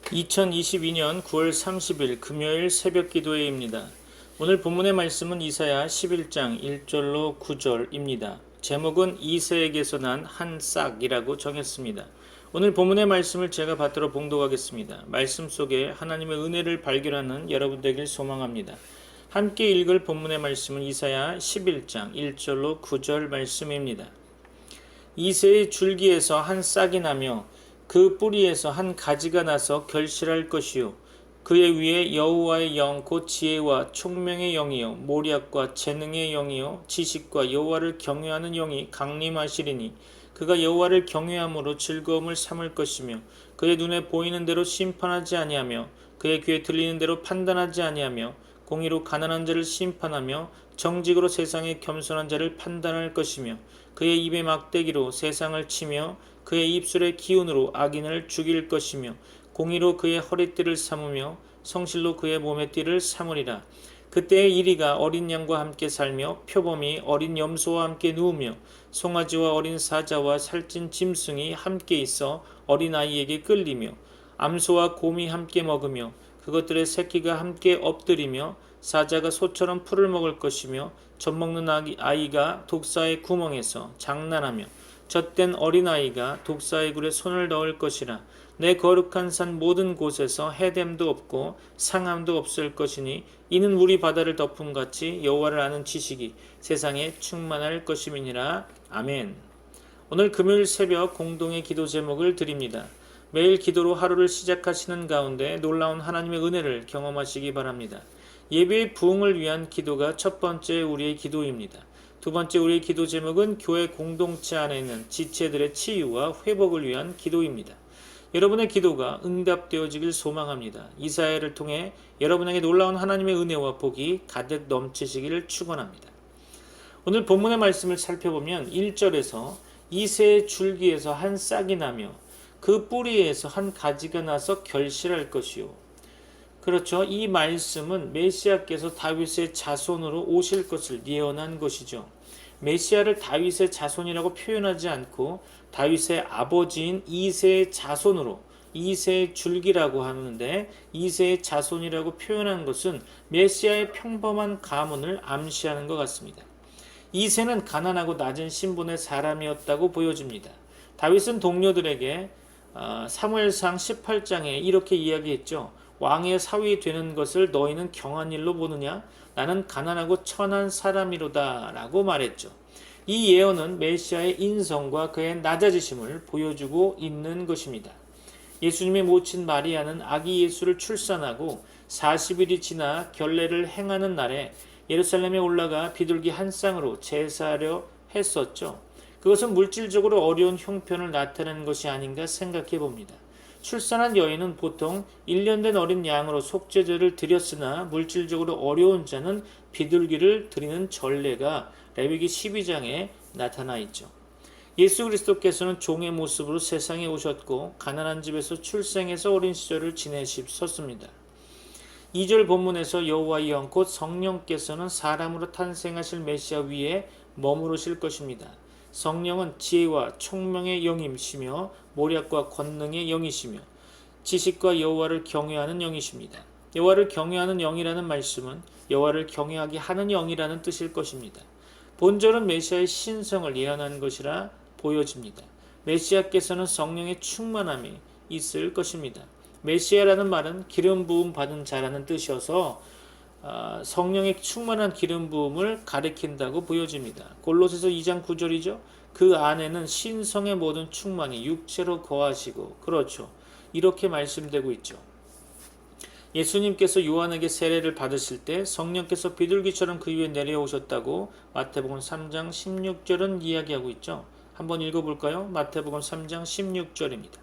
2022년 9월 30일 금요일 새벽 기도회입니다. 오늘 본문의 말씀은 이사야 11장 1절로 9절입니다. 제목은 이새에게서 난 한 싹이라고 정했습니다. 오늘 본문의 말씀을 제가 받들어 봉독하겠습니다. 말씀 속에 하나님의 은혜를 발견하는 여러분 되길 소망합니다. 함께 읽을 본문의 말씀은 이사야 11장 1절로 9절 말씀입니다. 이새의 줄기에서 한 싹이 나며 그 뿌리에서 한 가지가 나서 결실할 것이요 그의 위에 여호와의 영 곧 지혜와 총명의 영이요 모략과 재능의 영이요 지식과 여호와를 경외하는 영이 강림하시리니 그가 여호와를 경외함으로 즐거움을 삼을 것이며 그의 눈에 보이는 대로 심판하지 아니하며 그의 귀에 들리는 대로 판단하지 아니하며 공의로 가난한 자를 심판하며 정직으로 세상의 겸손한 자를 판단할 것이며 그의 입의 막대기로 세상을 치며 그의 입술의 기운으로 악인을 죽일 것이며 공의로 그의 허리띠를 삼으며 성실로 그의 몸의 띠를 삼으리라. 그때의 이리가 어린 양과 함께 살며 표범이 어린 염소와 함께 누우며 송아지와 어린 사자와 살찐 짐승이 함께 있어 어린아이에게 끌리며 암소와 곰이 함께 먹으며 그것들의 새끼가 함께 엎드리며 사자가 소처럼 풀을 먹을 것이며 젖먹는 아이가 독사의 구멍에서 장난하며 젖된 어린아이가 독사의 굴에 손을 넣을 것이라. 내 거룩한 산 모든 곳에서 해됨도 없고 상함도 없을 것이니 이는 우리 바다를 덮음같이 여호와를 아는 지식이 세상에 충만할 것임이니라. 아멘. 오늘 금요일 새벽 공동의 기도 제목을 드립니다. 매일 기도로 하루를 시작하시는 가운데 놀라운 하나님의 은혜를 경험하시기 바랍니다. 예배의 부흥을 위한 기도가 첫 번째 우리의 기도입니다. 두 번째 우리의 기도 제목은 교회 공동체 안에 있는 지체들의 치유와 회복을 위한 기도입니다. 여러분의 기도가 응답되어지길 소망합니다. 이사야를 통해 여러분에게 놀라운 하나님의 은혜와 복이 가득 넘치시기를 축원합니다. 오늘 본문의 말씀을 살펴보면 1절에서 이새의 줄기에서 한 싹이 나며 그 뿌리에서 한 가지가 나서 결실할 것이요. 그렇죠. 이 말씀은 메시아께서 다윗의 자손으로 오실 것을 예언한 것이죠. 메시아를 다윗의 자손이라고 표현하지 않고 다윗의 아버지인 이새의 자손으로 이새의 줄기라고 하는데 이새의 자손이라고 표현한 것은 메시아의 평범한 가문을 암시하는 것 같습니다. 이새는 가난하고 낮은 신분의 사람이었다고 보여집니다. 다윗은 동료들에게 사무엘상 18장에 이렇게 이야기했죠. 왕의 사위 되는 것을 너희는 경한 일로 보느냐? 나는 가난하고 천한 사람이로다 라고 말했죠. 이 예언은 메시아의 인성과 그의 낮아지심을 보여주고 있는 것입니다. 예수님의 모친 마리아는 아기 예수를 출산하고 40일이 지나 결례를 행하는 날에 예루살렘에 올라가 비둘기 한 쌍으로 제사하려 했었죠. 그것은 물질적으로 어려운 형편을 나타내는 것이 아닌가 생각해 봅니다. 출산한 여인은 보통 1년 된 어린 양으로 속죄제를 드렸으나 물질적으로 어려운 자는 비둘기를 드리는 전례가 레위기 12장에 나타나 있죠. 예수 그리스도께서는 종의 모습으로 세상에 오셨고 가난한 집에서 출생해서 어린 시절을 지내셨습니다. 2절 본문에서 여호와의 영 곧 성령께서는 사람으로 탄생하실 메시아 위에 머무르실 것입니다. 성령은 지혜와 총명의 영이시며 모략과 권능의 영이시며 지식과 여호와를 경외하는 영이십니다. 여호와를 경외하는 영이라는 말씀은 여호와를 경외하게 하는 영이라는 뜻일 것입니다. 본절은 메시아의 신성을 예언하는 것이라 보여집니다. 메시아께서는 성령의 충만함이 있을 것입니다. 메시아라는 말은 기름 부음 받은 자라는 뜻이어서 성령의 충만한 기름 부음을 가리킨다고 보여집니다. 골로새서 2장 9절이죠. 그 안에는 신성의 모든 충만이 육체로 거하시고 그렇죠. 이렇게 말씀되고 있죠. 예수님께서 요한에게 세례를 받으실 때 성령께서 비둘기처럼 그 위에 내려오셨다고 마태복음 3장 16절은 이야기하고 있죠. 한번 읽어볼까요? 마태복음 3장 16절입니다.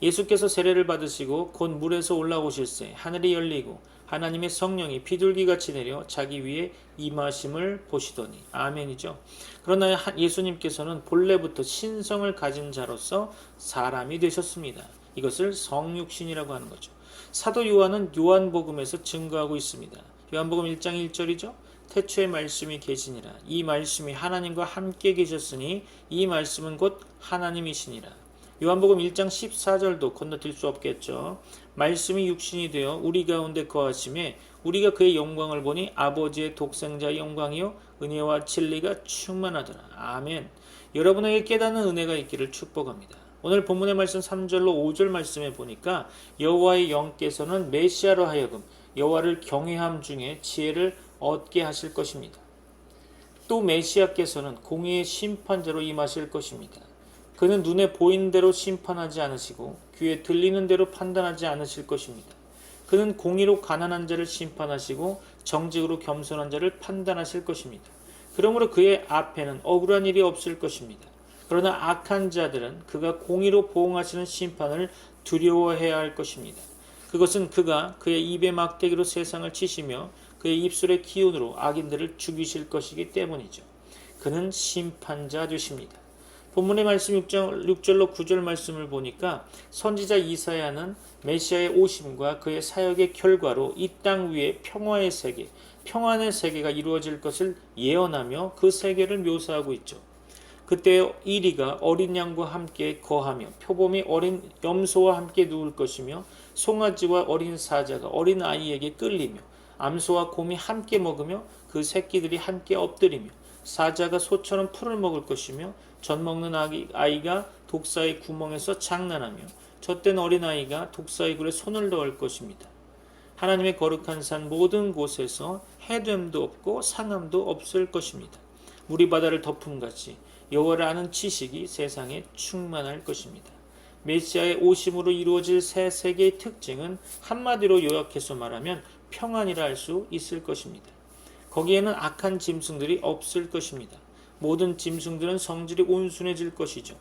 예수께서 세례를 받으시고 곧 물에서 올라오실새 하늘이 열리고 하나님의 성령이 비둘기같이 내려 자기 위에 임하심을 보시더니 아멘이죠. 그러나 예수님께서는 본래부터 신성을 가진 자로서 사람이 되셨습니다. 이것을 성육신이라고 하는 거죠. 사도 요한은 요한복음에서 증거하고 있습니다. 요한복음 1장 1절이죠. 태초에 말씀이 계시니라. 이 말씀이 하나님과 함께 계셨으니 이 말씀은 곧 하나님이시니라. 요한복음 1장 14절도 건너뛸 수 없겠죠. 말씀이 육신이 되어 우리 가운데 거하심에 우리가 그의 영광을 보니 아버지의 독생자의 영광이요 은혜와 진리가 충만하더라. 아멘. 여러분에게 깨닫는 은혜가 있기를 축복합니다. 오늘 본문의 말씀 3절로 5절 말씀에 보니까 여호와의 영께서는 메시아로 하여금 여호와를 경외함 중에 지혜를 얻게 하실 것입니다. 또 메시아께서는 공의의 심판자로 임하실 것입니다. 그는 눈에 보이는 대로 심판하지 않으시고 귀에 들리는 대로 판단하지 않으실 것입니다. 그는 공의로 가난한 자를 심판하시고 정직으로 겸손한 자를 판단하실 것입니다. 그러므로 그의 앞에는 억울한 일이 없을 것입니다. 그러나 악한 자들은 그가 공의로 보응하시는 심판을 두려워해야 할 것입니다. 그것은 그가 그의 입의 막대기로 세상을 치시며 그의 입술의 기운으로 악인들을 죽이실 것이기 때문이죠. 그는 심판자 되십니다. 본문의 말씀 6절로 9절 말씀을 보니까 선지자 이사야는 메시아의 오심과 그의 사역의 결과로 이 땅 위에 평화의 세계, 평안의 세계가 이루어질 것을 예언하며 그 세계를 묘사하고 있죠. 그때 이리가 어린 양과 함께 거하며 표범이 어린 염소와 함께 누울 것이며 송아지와 어린 사자가 어린 아이에게 끌리며 암소와 곰이 함께 먹으며 그 새끼들이 함께 엎드리며 사자가 소처럼 풀을 먹을 것이며 젖 먹는 아이가 독사의 구멍에서 장난하며 젖된 어린아이가 독사의 굴에 손을 넣을 것입니다. 하나님의 거룩한 산 모든 곳에서 해됨도 없고 상함도 없을 것입니다. 물이 바다를 덮음같이 여호와를 아는 지식이 세상에 충만할 것입니다. 메시아의 오심으로 이루어질 새 세계의 특징은 한마디로 요약해서 말하면 평안이라 할 수 있을 것입니다. 거기에는 악한 짐승들이 없을 것입니다. 모든 짐승들은 성질이 온순해질 것이죠.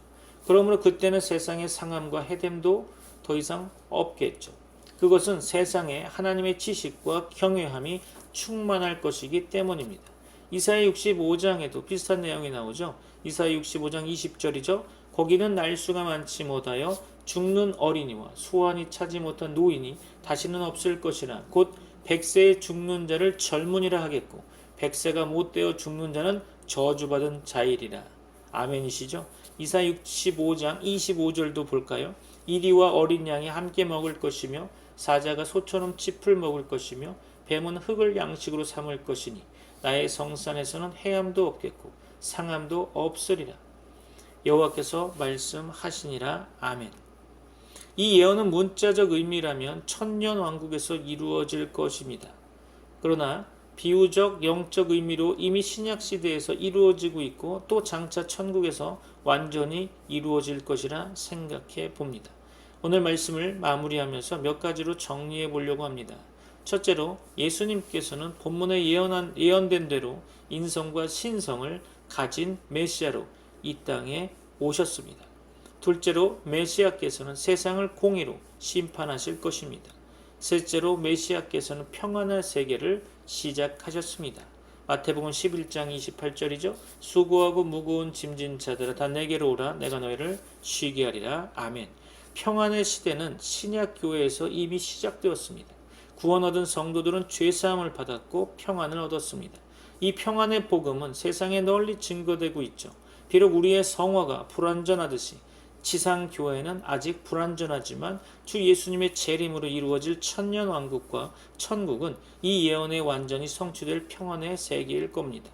그러므로 그때는 세상의 상함과 해됨도 더 이상 없겠죠. 그것은 세상에 하나님의 지식과 경외함이 충만할 것이기 때문입니다. 이사야 65장에도 비슷한 내용이 나오죠. 이사야 65장 20절이죠. 거기는 날수가 많지 못하여 죽는 어린이와 소환이 차지 못한 노인이 다시는 없을 것이라. 곧 100세에 죽는 자를 젊은이라 하겠고 100세가 못되어 죽는 자는 저주받은 자이리라. 아멘이시죠? 이사야 65장 25절도 볼까요? 이리와 어린 양이 함께 먹을 것이며 사자가 소처럼 짚을 먹을 것이며 뱀은 흙을 양식으로 삼을 것이니 나의 성산에서는 해함도 없겠고 상함도 없으리라. 여호와께서 말씀하시니라. 아멘. 이 예언은 문자적 의미라면 천년 왕국에서 이루어질 것입니다. 그러나 비유적 영적 의미로 이미 신약 시대에서 이루어지고 있고 또 장차 천국에서 완전히 이루어질 것이라 생각해 봅니다. 오늘 말씀을 마무리하면서 몇 가지로 정리해 보려고 합니다. 첫째로 예수님께서는 본문에 예언된 대로 인성과 신성을 가진 메시아로 이 땅에 오셨습니다. 둘째로 메시아께서는 세상을 공의로 심판하실 것입니다. 셋째로 메시아께서는 평안의 세계를 시작하셨습니다. 마태복음 11장 28절이죠. 수고하고 무거운 짐진 자들아 다 내게로 오라 내가 너희를 쉬게 하리라. 아멘. 평안의 시대는 신약 교회에서 이미 시작되었습니다. 구원 얻은 성도들은 죄사함을 받았고 평안을 얻었습니다. 이 평안의 복음은 세상에 널리 증거되고 있죠. 비록 우리의 성화가 불완전하듯이 지상교회는 아직 불완전하지만 주 예수님의 재림으로 이루어질 천년왕국과 천국은 이 예언에 완전히 성취될 평안의 세계일 겁니다.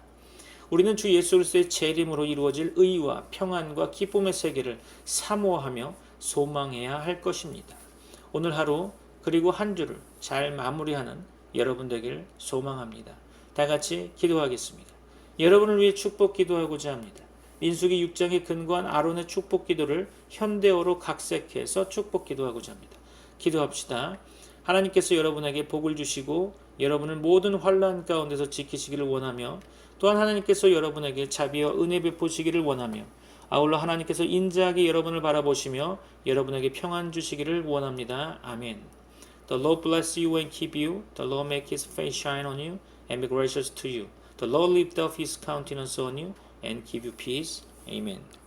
우리는 주 예수 그리스도의 재림으로 이루어질 의와 평안과 기쁨의 세계를 사모하며 소망해야 할 것입니다. 오늘 하루 그리고 한 주를 잘 마무리하는 여러분 되길 소망합니다. 다 같이 기도하겠습니다. 여러분을 위해 축복 기도하고자 합니다. 민수기 6장에 근거한 아론의 축복 기도를 현대어로 각색해서 축복 기도하고자 합니다. 기도합시다. 하나님께서 여러분에게 복을 주시고 여러분을 모든 환난 가운데서 지키시기를 원하며 또한 하나님께서 여러분에게 자비와 은혜 베푸시기를 원하며 아울러 하나님께서 인자하게 여러분을 바라보시며 여러분에게 평안 주시기를 원합니다. 아멘. The Lord bless you and keep you. The Lord make his face shine on you and be gracious to you. The Lord lift up his countenance on you and give you peace. Amen.